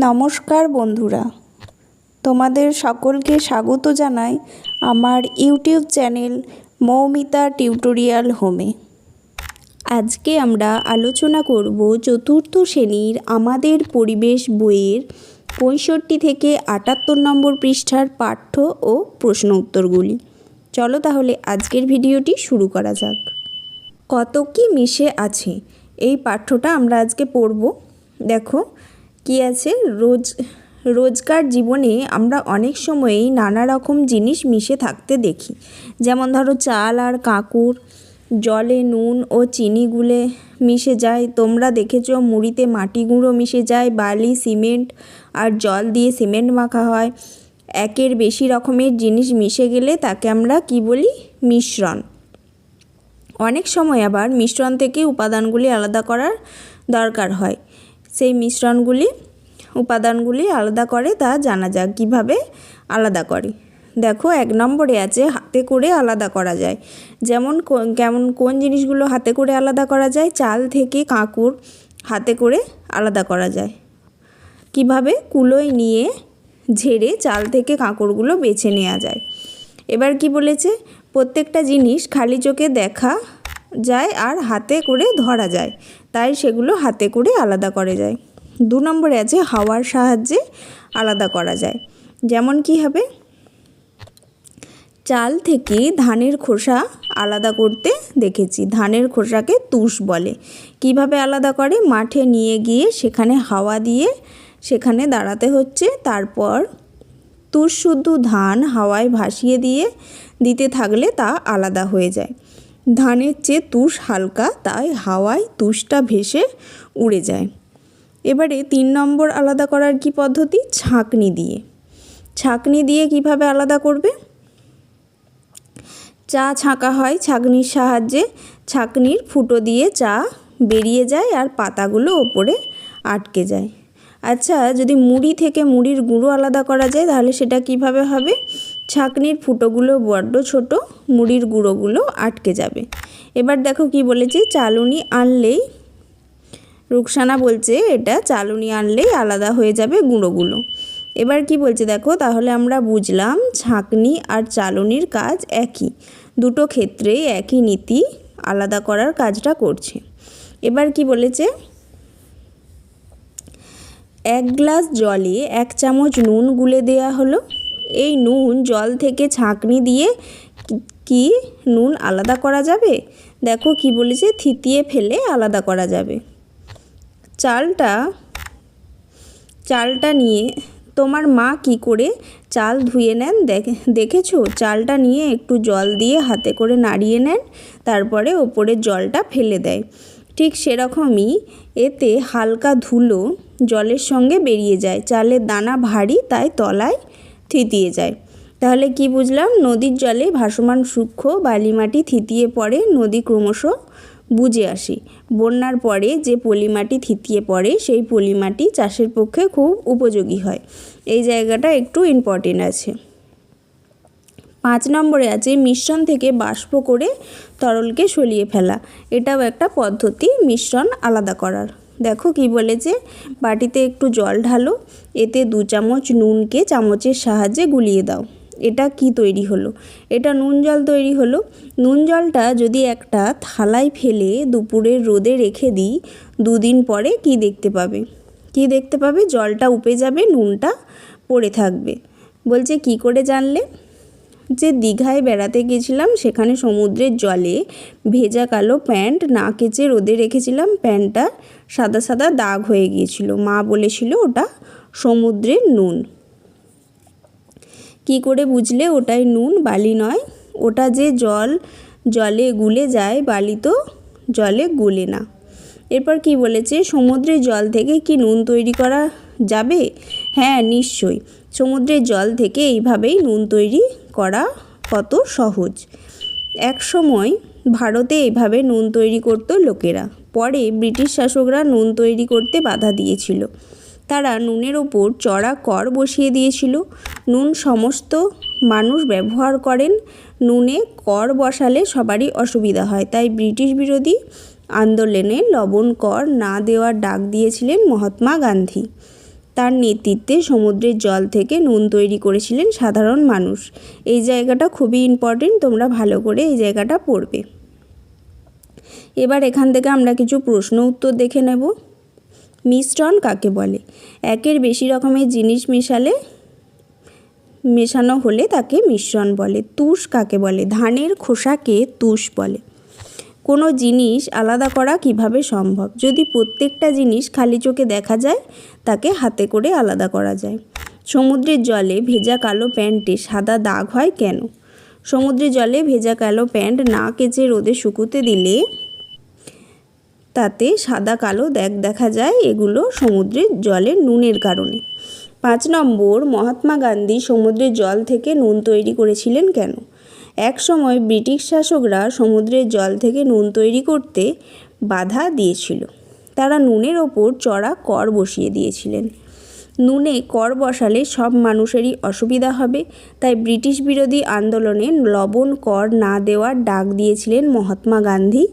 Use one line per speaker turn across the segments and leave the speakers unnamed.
নমস্কার বন্ধুরা, তোমাদের সকলকে স্বাগত জানাই আমার ইউটিউব চ্যানেল মৌমিতা টিউটোরিয়াল হোমে। আজকে আমরা আলোচনা করব চতুর্থ শ্রেণীর আমাদের পরিবেশ বইয়ের 65 থেকে 78 নম্বর পৃষ্ঠার পাঠ্য ও প্রশ্ন উত্তরগুলি। চলো তাহলে আজকের ভিডিওটি শুরু করা যাক। কত কি মিশে আছে, এই পাঠ্যটা আমরা আজকে পড়ব। দেখো কি আছে, রোজকার জীবনে আমরা অনেক সময়ই নানা রকম জিনিস মিশে থাকতে দেখি। যেমন ধরো চাল আর কাঁকুর, জলে নুন ও চিনি গুলে মিশে যায়। তোমরা দেখেছো মুড়িতে মাটি গুঁড়ো মিশে যায়, বালি, সিমেন্ট আর জল দিয়ে সিমেন্ট মাখা হয়। একের বেশি রকমের জিনিস মিশে গেলে তাকে আমরা কি বলি? মিশ্রণ। অনেক সময় আবার মিশ্রণ থেকে উপাদানগুলি আলাদা করার দরকার হয়। সেই উপাদানগুলি আলাদা করে তা জানা যাক কীভাবে আলাদা করে। দেখো 1 নম্বরে আছে হাতে করে আলাদা করা যায়। যেমন কোন জিনিসগুলো হাতে করে আলাদা করা যায়? চাল থেকে কাঁকুর হাতে করে আলাদা করা যায়। কিভাবে? কুলোয় নিয়ে ঝেড়ে চাল থেকে কাঁকুরগুলো বেছে নেওয়া যায়। এবার কি বলেছে? প্রত্যেকটা জিনিস খালি চোখে দেখা যায় আর হাতে করে ধরা যায়, তাই সেগুলো হাতে করে আলাদা করা যায়। 2 নম্বরে আছে হাওয়ার সাহায্যে আলাদা করা যায়। যেমন কি হবে? চাল থেকে ধানের খোসা আলাদা করতে দেখেছি। ধানের খোসাকে তুষ বলে। কিভাবে আলাদা করে? মাঠে নিয়ে গিয়ে সেখানে হাওয়া দিয়ে সেখানে দাঁড়াতে হচ্ছে। তারপর তুষ শুদ্ধ ধান হাওয়ায় ভাসিয়ে দিতে থাকলে তা আলাদা হয়ে যায়। ধানের চেয়ে তুষ হালকা, তাই হাওয়ায় তুষটা ভেসে উড়ে যায়। এবারে 3 নম্বর আলাদা করার কি পদ্ধতি? ছাঁকনি দিয়ে। ছাঁকনি দিয়ে কিভাবে আলাদা করবে? চা ছাঁকা হয় ছাঁকনির সাহায্যে। ছাঁকনির ফুটো দিয়ে চা বেরিয়ে যায় আর পাতাগুলো ওপরে আটকে যায়। আচ্ছা, যদি মুড়ি থেকে মুড়ির গুঁড়ো আলাদা করা যায় তাহলে সেটা কিভাবে হবে? ছাঁকনির ফুটোগুলো বড্ড ছোট, মুড়ির গুঁড়োগুলো আটকে যাবে। এবার দেখো কি বলেছে, চালুনি আনলেই, রুকসানা বলছে এটা চালুনি আনলেই আলাদা হয়ে যাবে গুঁড়োগুলো। এবার কি বলছে দেখো, তাহলে আমরা বুঝলাম ছাঁকনি আর চালুনির কাজ একই। দুটো ক্ষেত্রেই একই নীতি আলাদা করার কাজটা করছে। এবার কি বলেছে? 1 গ্লাস জলে 1 চামচ নুন গুলে দেয়া হলো। এই নুন জল থেকে ছাঁকনি দিয়ে কি নুন আলাদা করা যাবে? দেখো কি বলেছে, থিতিয়ে ফেলে আলাদা করা যাবে। চালটা নিয়ে তোমার মা কি করে চাল ধুয়ে নেন দেখেছো? চালটা নিয়ে একটু জল দিয়ে হাতে করে নাড়িয়ে নেন, তারপরে ওপরের জলটা ফেলে দেয়। ঠিক সেরকমই এতে হালকা ধুলো জলের সঙ্গে বেরিয়ে যায়। চালের দানা ভারী, তাই তলায় থিতিয়ে যায়। তাহলে কি বুঝলাম? নদীর জলে ভাসমান সূক্ষ্ম বালিমাটি থিতিয়ে পড়ে, নদী ক্রমশ বুজে আসে। বন্যার পরে যে পলিমাটি থিতিয়ে পড়ে সেই পলিমাটি চাষের পক্ষে খুব উপযোগী হয়। এই জায়গাটা একটু ইম্পর্টেন্ট আছে। 5 নম্বরে আছে মিশ্রণ থেকে বাষ্প করে তরলকে সরিয়ে ফেলা। এটাও একটা পদ্ধতি মিশ্রণ আলাদা করার। দেখো কি বলেছে, বাটিতে একটু জল ঢালো, এতে 2 চামচ নুনকে চামচের সাহায্যে গুলিয়ে দাও। এটা কি তৈরি হলো? এটা নুন জল তৈরি হলো। নুন জলটা যদি একটা থালায় ফেলে দুপুরের রোদে রেখে দিই, 2 দিন পরে কি দেখতে পাবে? জলটা উপে যাবে, নুনটা পড়ে থাকবে। বলছে কি করে জানলে? যে দীঘায় বেড়াতে গেছিলাম, সেখানে সমুদ্রের জলে ভেজা কালো প্যান্ট না কেচে রোদে রেখেছিলাম, প্যান্টটা সাদা সাদা দাগ হয়ে গিয়েছিল। মা বলেছিল ওটা সমুদ্রের নুন। কি করে বুঝলে ওটাই নুন, বালি নয়? ওটা যে জলে গুলে যায়, বালি তো জলে গুলে না। এরপর কি বলেছে, সমুদ্রের জল থেকে কি নুন তৈরি করা যাবে? হ্যাঁ, নিশ্চয়ই। সমুদ্রের জল থেকে এইভাবেই নুন তৈরি করা কত সহজ। এক সময় ভারতে এইভাবে নুন তৈরি করত লোকেরা। পরে ব্রিটিশ শাসকরা নুন তৈরি করতে বাধা দিয়েছিল। তারা নুনের ওপর চড়া কর বসিয়ে দিয়েছিল। নুন সমস্ত মানুষ ব্যবহার করেন। নুনে কর বসালে সবারই অসুবিধা হয়, তাই ব্রিটিশ বিরোধী আন্দোলনে লবণ কর না দেওয়ার ডাক দিয়েছিলেন মহাত্মা গান্ধী। তার নেতৃত্বে সমুদ্রের জল থেকে নুন তৈরি করেছিলেন সাধারণ মানুষ। এই জায়গাটা খুবই ইম্পর্টেন্ট, তোমরা ভালো করে এই জায়গাটা পড়বে। এবার এখান থেকে আমরা কিছু প্রশ্ন উত্তর দেখে নেব। মিশ্রণ কাকে বলে? একের বেশি রকমের জিনিস মেশানো হলে তাকে মিশ্রণ বলে। তুষ কাকে বলে? ধানের খোসাকে তুষ বলে। কোনো জিনিস আলাদা করা কিভাবে সম্ভব? যদি প্রত্যেকটা জিনিস খালি চোখে দেখা যায় তাকে হাতে করে আলাদা করা যায়। সমুদ্রের জলে ভেজা কালো প্যান্টে সাদা দাগ হয় কেন? সমুদ্রের জলে ভেজা কালো প্যান্ট না কেচে রোদে শুকোতে দিলে তাতে সাদা কালো দাগ দেখা যায়, এগুলো সমুদ্রের জলের নুনের কারণে। 5 নম্বর, মহাত্মা গান্ধী সমুদ্রের জল থেকে নুন তৈরি করেছিলেন কেন? এক সময় ব্রিটিশ শাসকরা সমুদ্রের জল থেকে নুন তৈরি করতে বাধা দিয়েছিল। তারা নুনের ওপর চড়া কর বসিয়ে দিয়েছিলেন। নুনে কর বসালে সব মানুষেরই অসুবিধা হবে, তাই ব্রিটিশ বিরোধী আন্দোলনে লবণ কর না দেওয়ার ডাক দিয়েছিলেন মহাত্মা গান্ধী।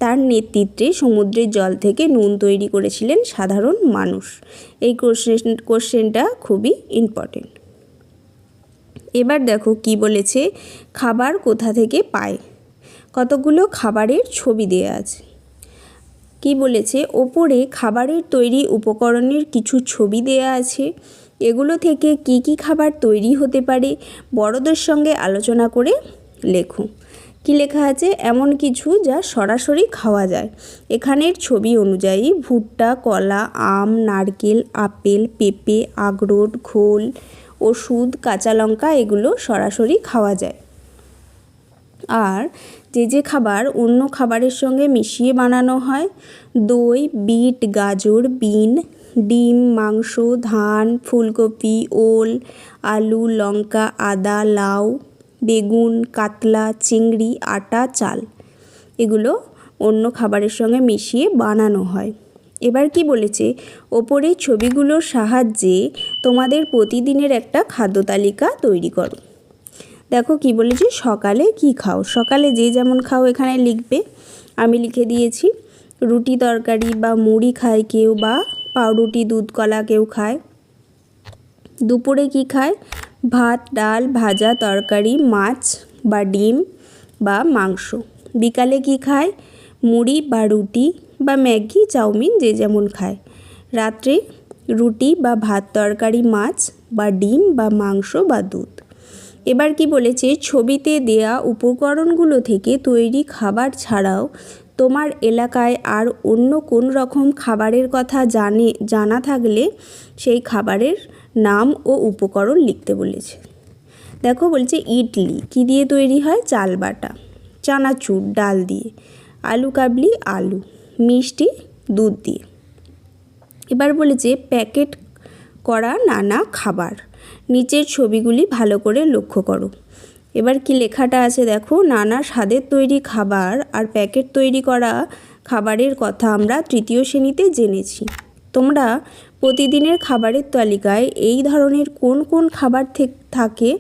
তার নেতৃত্বে সমুদ্রের জল থেকে নুন তৈরি করেছিলেন সাধারণ মানুষ। এই কোশ্চেনটা খুবই ইম্পর্টেন্ট। এবার দেখো কি বলেছে, খাবার কোথা থেকে পায়? কতগুলো খাবারের ছবি দেয়া আছে। কি বলেছে, ওপরে খাবারের তৈরি উপকরণের কিছু ছবি দেয়া আছে। এগুলো থেকে কি কি খাবার তৈরি হতে পারে বড়দের সঙ্গে আলোচনা করে লেখো। কি লেখা আছে? এমন কিছু যা সরাসরি খাওয়া যায়। এখানের ছবি অনুযায়ী ভুট্টা, কলা, আম, নারকেল, আপেল, পেঁপে, আখরোট, ঘোল, ওষুধ, কাঁচা লঙ্কা এগুলো সরাসরি খাওয়া যায়। আর যে খাবার অন্য খাবারের সঙ্গে মিশিয়ে বানানো হয়, দই, বিট, গাজর, বিন, ডিম, মাংস, ধান, ফুলকপি, ওল, আলু, লঙ্কা, আদা, লাউ, বেগুন, কাতলা, চিংড়ি, আটা, চাল, এগুলো অন্য খাবারের সঙ্গে মিশিয়ে বানানো হয়। এবার কি বলেছে, ওপরের ছবিগুলোর সাহায্যে তোমাদের প্রতিদিনের একটা খাদ্য তালিকা তৈরি করো। দেখো কি বলেছে, সকালে কি খাও? সকালে যে যেমন খাও এখানে লিখবে। আমি লিখে দিয়েছি রুটি তরকারি বা মুড়ি খায় কেউ, বা পাউরুটি দুধ কলা কেউ খায়। দুপুরে কি খায়? ভাত, ডাল, ভাজা, তরকারি, মাছ বা ডিম বা মাংস। বিকালে কি খায়? মুড়ি বা রুটি বা ম্যাগি, চাউমিন, যে যেমন খায়। রাত্রে রুটি বা ভাত, তরকারি, মাছ বা ডিম বা মাংস বা দুধ। এবার কি বলেছে, ছবিতে দেয়া উপকরণগুলো থেকে তৈরি খাবার ছাড়াও তোমার এলাকায় আর অন্য কোন রকম খাবারের কথা জানা থাকলে সেই খাবারের নাম ও উপকরণ লিখতে বলেছে। দেখো বলছে ইডলি কি দিয়ে তৈরি হয়? চাল বাটা। চানাচুর ডাল দিয়ে। আলু কাবলি আলু। মিষ্টি দুধ দিয়ে। এবার বলেছে প্যাকেট করা নানা খাবার। নিচের ছবিগুলি ভালো করে লক্ষ্য করো। এবার কি লেখাটা আছে দেখো, নানা স্বাদের তৈরি খাবার আর প্যাকেট তৈরি করা খাবারের কথা আমরা তৃতীয় শ্রেণীতে জেনেছি। তোমরা প্রতিদিনের খাবারের তালিকায় এই ধরনের কোন কোন খাবার থাকে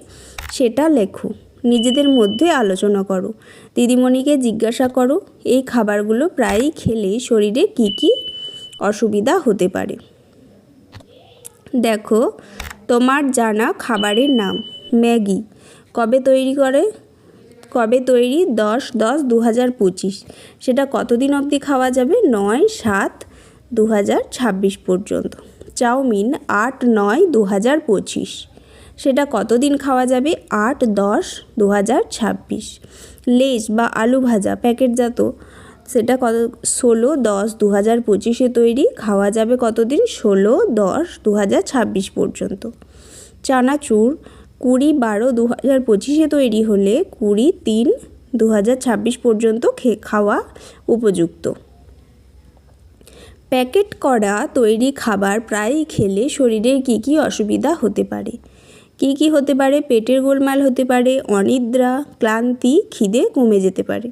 সেটা লেখো। নিজেদের মধ্যে আলোচনা করো। দিদিমণিকে জিজ্ঞাসা করো এই খাবারগুলো প্রায়ই খেলে শরীরে কি কি অসুবিধা হতে পারে। দেখো তোমার জানা খাবারের নাম। ম্যাগি কবে তৈরি? 10/10/2025। সেটা কতদিন অবধি খাওয়া যাবে? 9/7/2026 পর্যন্ত। চাউমিন 8/9/2025। সেটা কতদিন খাওয়া যাবে? 8/10/2026। লেজ বা আলু ভাজা প্যাকেটজাত, সেটা 16/10/2025 তৈরি, খাওয়া যাবে কতদিন? 16/10/2026 পর্যন্ত। চানাচুর 20/12/2025 তৈরি হলে 20/3/2026 পর্যন্ত খাওয়া উপযুক্ত। প্যাকেট করা তৈরি খাবার প্রায়ই খেলে শরীরের কি কি অসুবিধা হতে পারে? কি কি হতে পারে? পেটের গোলমাল হতে পারে, অনিদ্রা, ক্লান্তি, খিদে কমে যেতে পারে।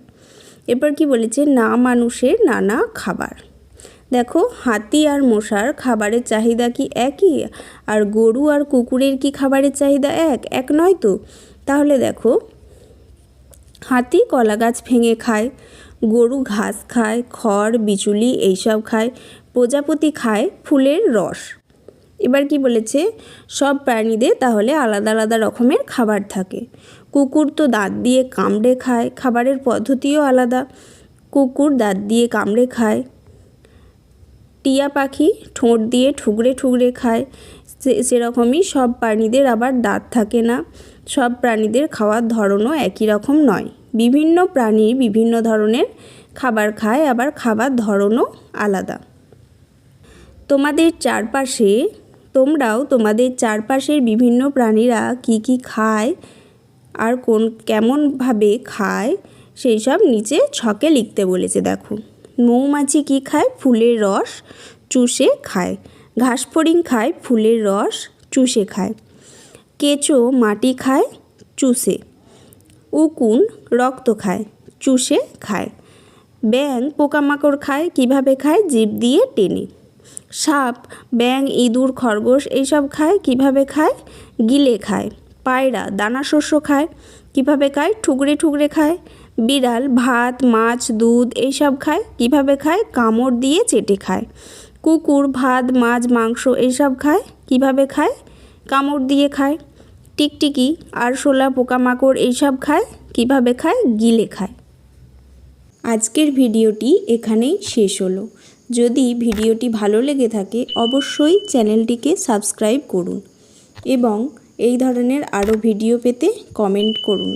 এরপর কি বলেছে, না মানুষের নানা খাবার। দেখো হাতি আর মশার খাবারের চাহিদা কি একই? আর গরু আর কুকুরের কি খাবারের চাহিদা এক নয় তো? তাহলে দেখো হাতি কলা গাছ ভেঙে খায়, গরু ঘাস খায়, খড় বিচুলি এইসব খায়, প্রজাপতি খায় ফুলের রস। এবার কি বলেছে, সব প্রাণীদের তাহলে আলাদা আলাদা রকমের খাবার থাকে। কুকুর তো দাঁত দিয়ে কামড়ে খায়, খাবারের পদ্ধতিও আলাদা। কুকুর দাঁত দিয়ে কামড়ে খায়। টিয়া পাখি ঠোঁট দিয়ে ঠুকরে ঠুকরে খায়। সেরকমই সব প্রাণীদের আবার দাঁত থাকে না। সব প্রাণীদের খাওয়ার ধরনও একই রকম নয়। বিভিন্ন প্রাণী বিভিন্ন ধরনের খাবার খায়, আবার খাবার ধরনও আলাদা। তোমরাও তোমাদের চারপাশের বিভিন্ন প্রাণীরা কি কি খায় আর কেমনভাবে খায় সেই সব নিচে ছকে লিখতে বলেছে। দেখো, মৌমাছি কি খায়? ফুলের রস চুষে খায়। ঘাসফড়িং খায় ফুলের রস চুষে খায়। কেঁচো মাটি খায় চুষে। উকুন রক্ত খায় চুষে খায়। ব্যাঙ পোকামাকড় খায়, কিভাবে খায়? জিভ দিয়ে টেনে। সাপ, ব্যাঙ, ইঁদুর, খরগোশ এইসব খায়, কিভাবে খায়? গিলে খায়। পায়রা দানা শস্য খায়, কিভাবে খায়? ঠুকরে ঠুকরে খায়। বিড়াল ভাত, মাছ, দুধ এইসব খায়, কিভাবে খায়? কামড় দিয়ে চেটে খায়। কুকুর ভাত, মাছ, মাংস এইসব খায়, কিভাবে খায়? কামড় দিয়ে খায়। টিকটিকি, আরশোলা, পোকামাকড় এইসব খায়, কিভাবে খায়? গিলে খায়। আজকের ভিডিওটি এখানেই শেষ হলো। যদি ভিডিওটি ভালো লেগে থাকে অবশ্যই চ্যানেলটিকে সাবস্ক্রাইব করুন এবং এই ধরনের আরও ভিডিও পেতে কমেন্ট করুন।